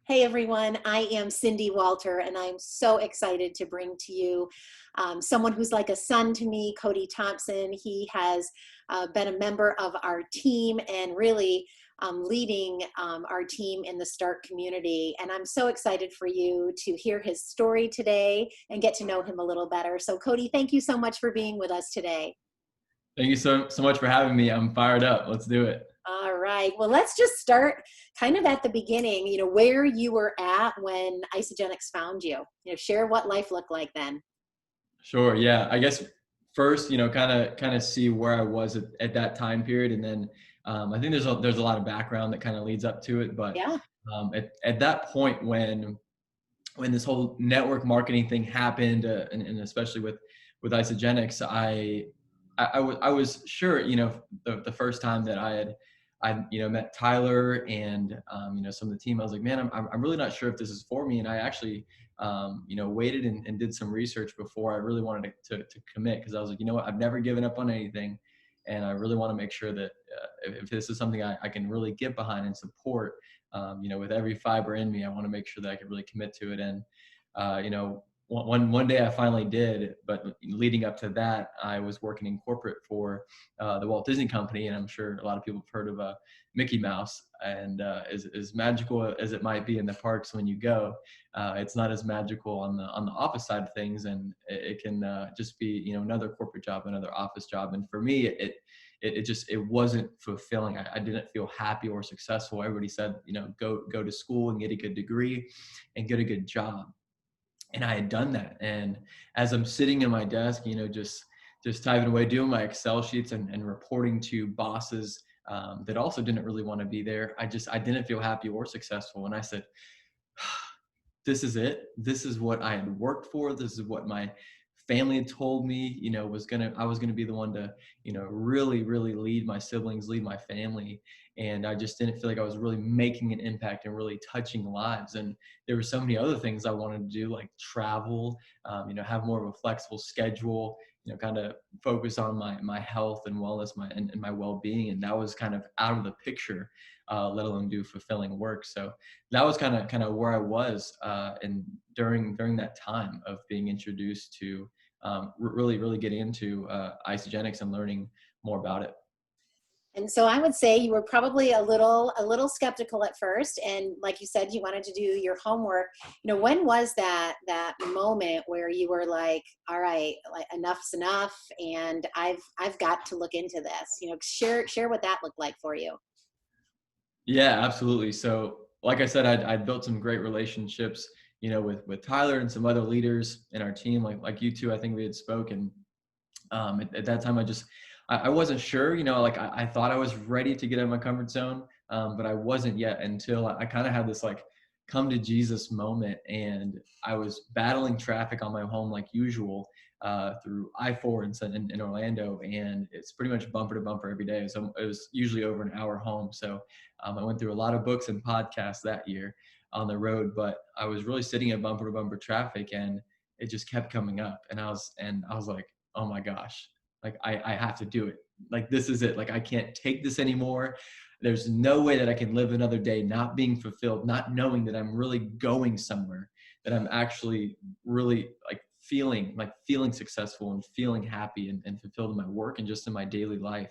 Hey everyone, I am Cindy Walter, and I'm so excited to bring to you someone who's like a son to me, Kody Thompson. He has been a member of our team and really leading our team in the Start community. And I'm so excited for you to hear his story today and get to know him a little better. So Kody, thank you so much for being with us today. Thank you so much for having me. I'm fired up. Let's do it. All right. Well, let's just start kind of at the beginning, where you were at when Isagenix found you. Share what life looked like then. Sure. Yeah. I guess first, kind of see where I was at that time period, and then I think there's a lot of background that kind of leads up to it. But Yeah. at that point when this whole network marketing thing happened, and especially with Isagenix, I was sure, the first time that I met Tyler and some of the team, I was like, man, I'm really not sure if this is for me. And I actually waited and did some research before I really wanted to commit, because I was like, you know what, I've never given up on anything, and I really want to make sure that if this is something I can really get behind and support, with every fiber in me, I want to make sure that I can really commit to it. And one day I finally did, but leading up to that, I was working in corporate for the Walt Disney Company, and I'm sure a lot of people have heard of Mickey Mouse. And as magical as it might be in the parks when you go, it's not as magical on the office side of things, and it can just be another corporate job, another office job. And for me, it wasn't fulfilling. I didn't feel happy or successful. Everybody said go to school and get a good degree and get a good job. And I had done that. And as I'm sitting in my desk, just typing away, doing my Excel sheets and reporting to bosses that also didn't really want to be there, I didn't feel happy or successful. And I said, this is it. This is what I had worked for. This is what my family had told me, I was gonna be the one to, really, really lead my siblings, lead my family. And I just didn't feel like I was really making an impact and really touching lives. And there were so many other things I wanted to do, like travel, have more of a flexible schedule, kind of focus on my health and wellness, and my well-being. And that was kind of out of the picture, let alone do fulfilling work. So that was kind of where I was, and during that time of being introduced to really getting into Isagenix and learning more about it. And so I would say you were probably a little skeptical at first, and like you said, you wanted to do your homework. When was that moment where you were like, all right, like enough's enough, and I've got to look into this. Share what that looked like for you. Yeah, absolutely. So like I said, I'd built some great relationships, with Tyler and some other leaders in our team, like you two. I think we had spoken. At that time, I wasn't sure, like I thought I was ready to get out of my comfort zone, but I wasn't yet, until I kind of had this like come to Jesus moment. And I was battling traffic on my home like usual, through I-4 in Orlando, and it's pretty much bumper to bumper every day. So it was usually over an hour home. So I went through a lot of books and podcasts that year on the road, but I was really sitting at bumper to bumper traffic, and it just kept coming up. And I was like, oh my gosh, like I have to do it. Like, this is it. Like, I can't take this anymore. There's no way that I can live another day not being fulfilled, not knowing that I'm really going somewhere, that I'm actually really feeling successful and feeling happy and fulfilled in my work and just in my daily life.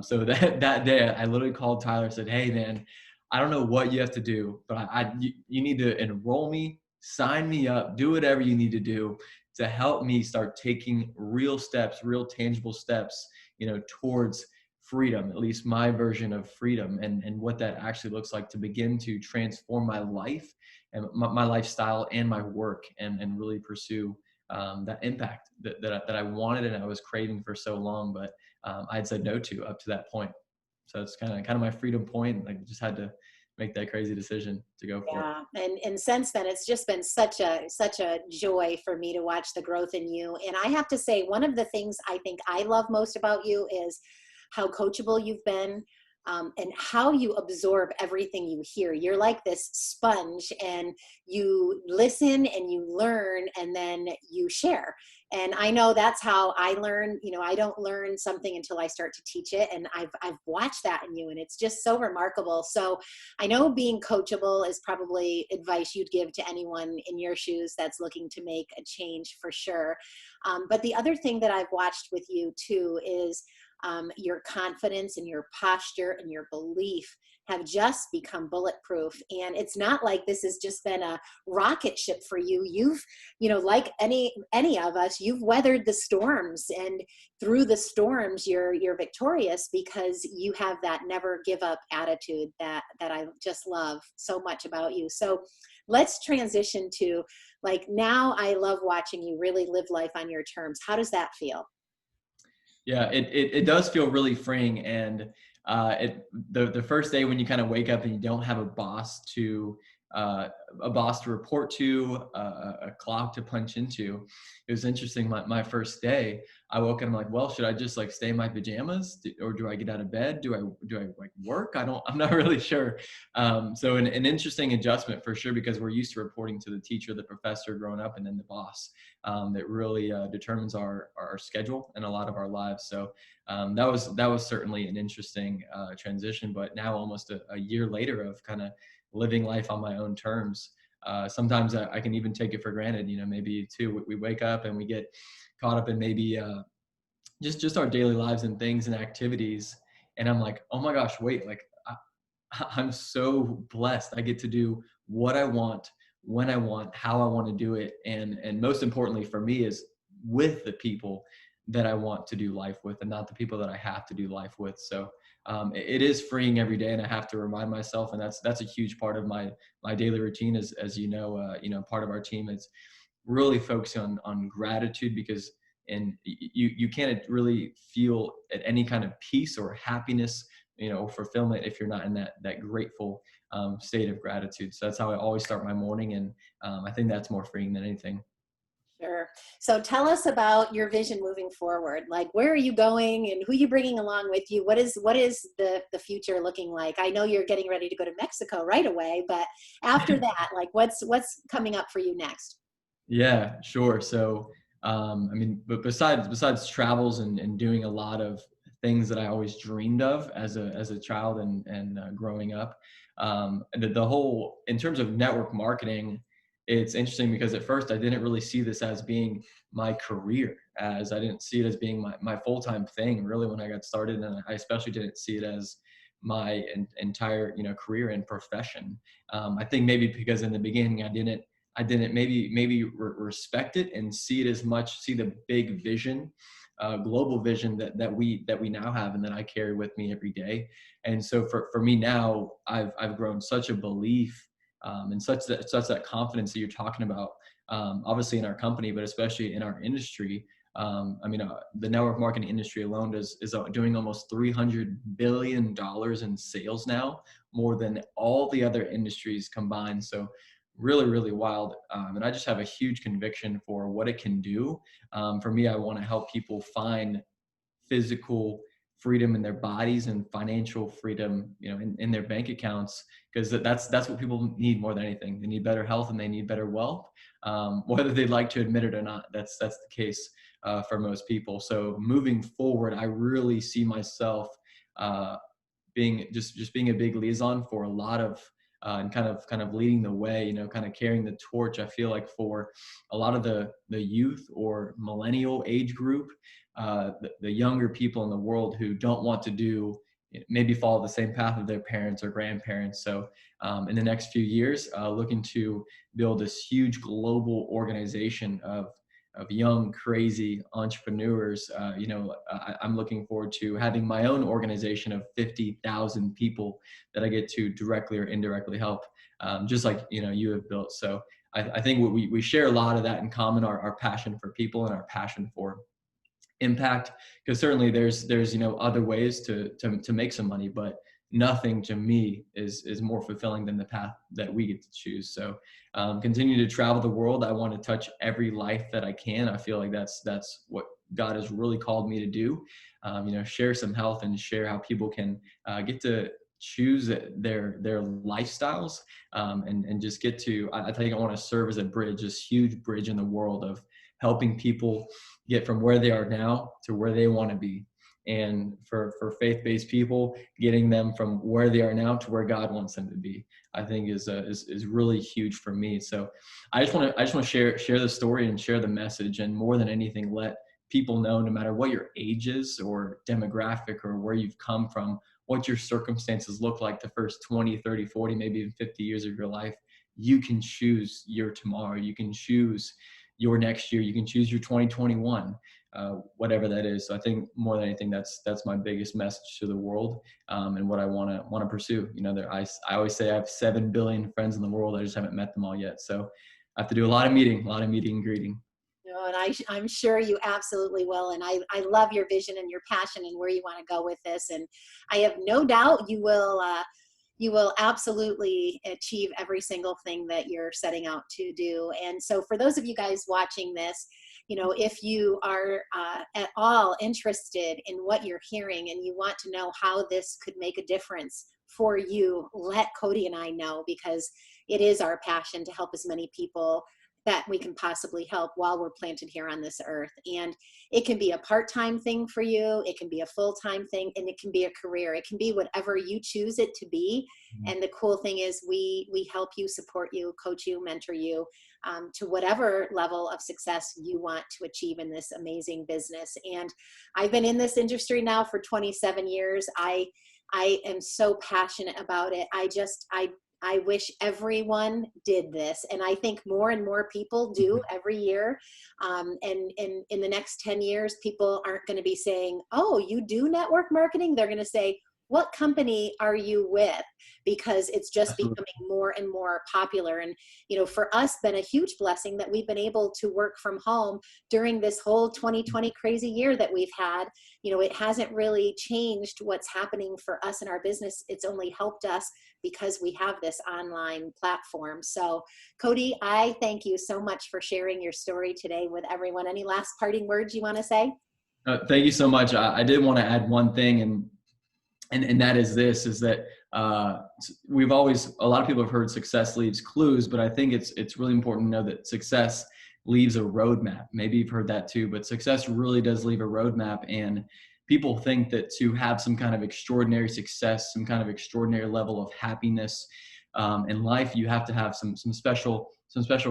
So that day I literally called Tyler and said, hey man, I don't know what you have to do, but you need to enroll me, sign me up, do whatever you need to do to help me start taking real steps, real tangible steps, towards freedom, at least my version of freedom, and what that actually looks like to begin to transform my life and my lifestyle and my work, and really pursue that impact that I wanted and I was craving for so long, but I had said no to up to that point. So it's kind of my freedom point. I just had to make that crazy decision to go for it. Yeah, and since then, it's just been such a joy for me to watch the growth in you. And I have to say, one of the things I think I love most about you is how coachable you've been, and how you absorb everything you hear. You're like this sponge, and you listen and you learn, and then you share. And I know that's how I learn. You know, I don't learn something until I start to teach it. And I've watched that in you, and it's just so remarkable. So I know being coachable is probably advice you'd give to anyone in your shoes that's looking to make a change, for sure. But the other thing that I've watched with you too is your confidence and your posture and your belief have just become bulletproof. And it's not like this has just been a rocket ship for you. You've, you know, like any of us, you've weathered the storms, and through the storms, you're victorious because you have that never give up attitude that I just love so much about you. So let's transition to, like, now I love watching you really live life on your terms. How does that feel? Yeah, it does feel really freeing. And the first day when you kind of wake up and you don't have uh, a boss to report to, a clock to punch into. It was interesting. My first day, I woke up and I'm like, well, should I just like stay in my pajamas, or do I get out of bed? Do I like work? I'm not really sure. So an interesting adjustment for sure, because we're used to reporting to the teacher, the professor growing up, and then the boss. That really determines our schedule and a lot of our lives. So that was certainly an interesting transition. But now, almost a year later of kind of living life on my own terms, sometimes I can even take it for granted. You know, maybe too, we wake up and we get caught up in maybe just our daily lives and things and activities, and I'm like, oh my gosh, wait, like I'm so blessed. I get to do what I want, when I want, how I want to do it. And most importantly for me is with the people that I want to do life with, and not the people that I have to do life with. So it is freeing every day, and I have to remind myself, and that's a huge part of my daily routine. As you know, part of our team is really focusing on gratitude, because you can't really feel at any kind of peace or happiness, you know, fulfillment, if you're not in that grateful state of gratitude. So that's how I always start my morning, and I think that's more freeing than anything. Sure. So tell us about your vision moving forward. Like, where are you going, and who are you bringing along with you? What is the future looking like? I know you're getting ready to go to Mexico right away, but after that, like, what's coming up for you next? Yeah, sure. So, I mean, but besides travels and doing a lot of things that I always dreamed of as a child and growing up, the whole, in terms of network marketing, it's interesting because at first I didn't really see this as being my career, as I didn't see it as being my full-time thing really when I got started, and I especially didn't see it as my entire, you know, career and profession. I think maybe because in the beginning I didn't maybe respect it and see it as much, see the big vision, global vision that we now have, and that I carry with me every day. And so for me now, I've grown such a belief, and such that confidence that you're talking about, obviously in our company, but especially in our industry. I mean, the network marketing industry alone is doing almost $300 billion in sales now, more than all the other industries combined. So really, really wild. And I just have a huge conviction for what it can do. For me, I want to help people find physical freedom in their bodies and financial freedom, you know, in their bank accounts, because that's what people need more than anything. They need better health and they need better wealth, whether they'd like to admit it or not. That's the case for most people. So moving forward, I really see myself uh, being just being a big liaison for a lot of and kind of leading the way, you know, kind of carrying the torch. I feel like for a lot of the youth or millennial age group, the younger people in the world who don't want to do, maybe follow the same path of their parents or grandparents. So in the next few years, looking to build this huge global organization of young, crazy entrepreneurs. You know, I'm looking forward to having my own organization of 50,000 people that I get to directly or indirectly help, just like, you know, you have built. So I think we share a lot of that in common, our passion for people and our passion for impact, because certainly there's you know, other ways to make some money, but nothing to me is more fulfilling than the path that we get to choose. So continue to travel the world. I want to touch every life that I can. I feel like that's what God has really called me to do. Share some health and share how people can get to choose their lifestyles, and just get to, I think I want to serve as a bridge, this huge bridge in the world of helping people get from where they are now to where they want to be. And for faith-based people, getting them from where they are now to where God wants them to be, I think is really huge for me. So I just want to share the story and share the message, and more than anything, let people know, no matter what your age is or demographic or where you've come from, what your circumstances look like the first 20, 30, 40, maybe even 50 years of your life, you can choose your tomorrow. You can choose your next year. You can choose your 2021, whatever that is. So I think more than anything, that's my biggest message to the world, and what I want to pursue. I always say I have 7 billion friends in the world. I just haven't met them all yet. So I have to do a lot of meeting and greeting. No, and I'm sure you absolutely will. And I love your vision and your passion and where you want to go with this. And I have no doubt you will absolutely achieve every single thing that you're setting out to do. And so for those of you guys watching this, if you are at all interested in what you're hearing and you want to know how this could make a difference for you, let Kody and I know, because it is our passion to help as many people that we can possibly help while we're planted here on this earth. And it can be a part-time thing for you, it can be a full-time thing, and it can be a career. It can be whatever you choose it to be. And the cool thing is we help you, support you, coach you, mentor you, to whatever level of success you want to achieve in this amazing business. And I've been in this industry now for 27 years. I am so passionate about it. I wish everyone did this. And I think more and more people do every year. And in the next 10 years, people aren't going to be saying, oh, you do network marketing? They're going to say, what company are you with? Because it's just becoming more and more popular. And, for us, been a huge blessing that we've been able to work from home during this whole 2020 crazy year that we've had. It hasn't really changed what's happening for us in our business. It's only helped us because we have this online platform. So Kody, I thank you so much for sharing your story today with everyone. Any last parting words you want to say? Thank you so much. I did want to add one thing, and that is this, is that a lot of people have heard success leaves clues, but I think it's really important to know that success leaves a roadmap. Maybe you've heard that too, but success really does leave a roadmap. And people think that to have some kind of extraordinary success, some kind of extraordinary level of happiness in life, you have to have some special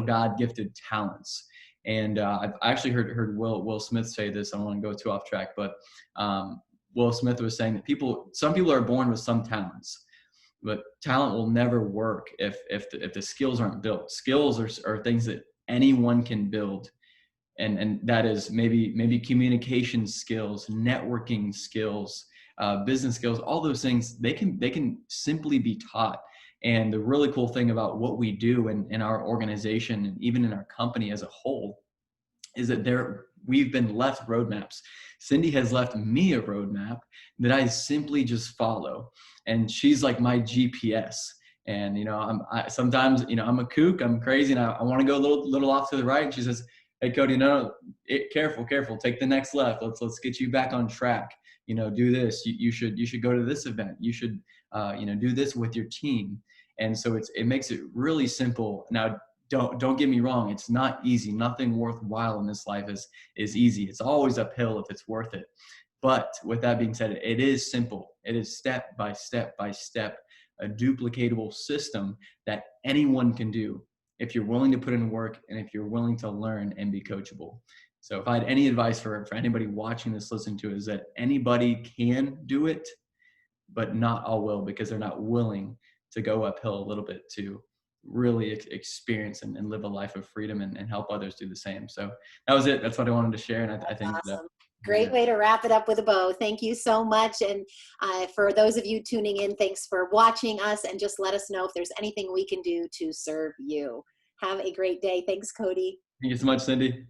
God-gifted talents. And I've actually heard Will Smith say this. I don't want to go too off track, but Will Smith was saying that some people are born with some talents, but talent will never work if the skills aren't built. Skills are things that anyone can build, and that is maybe communication skills, networking skills, business skills. All those things, they can simply be taught. And the really cool thing about what we do in our organization and even in our company as a whole is that we've been left roadmaps. Cindy has left me a roadmap that I simply just follow, and she's like my GPS. And sometimes I'm a kook, I'm crazy, and I want to go a little off to the right. And she says, "Hey Kody, no, careful, take the next left. Let's get you back on track. Do this. You should go to this event. You should do this with your team." And so it makes it really simple. Now, don't get me wrong, it's not easy. Nothing worthwhile in this life is easy. It's always uphill if it's worth it. But with that being said, it is simple. It is step by step by step, a duplicatable system that anyone can do if you're willing to put in work and if you're willing to learn and be coachable. So if I had any advice for anybody watching this, listening to it, is that anybody can do it, but not all will, because they're not willing to go uphill a little bit to really experience and live a life of freedom and help others do the same. So that was it. That's what I wanted to share. And I think awesome. Great way to wrap it up with a bow. Thank you so much. And for those of you tuning in, thanks for watching us, and just let us know if there's anything we can do to serve you. Have a great day. Thanks, Kody. Thank you so much, Cindy.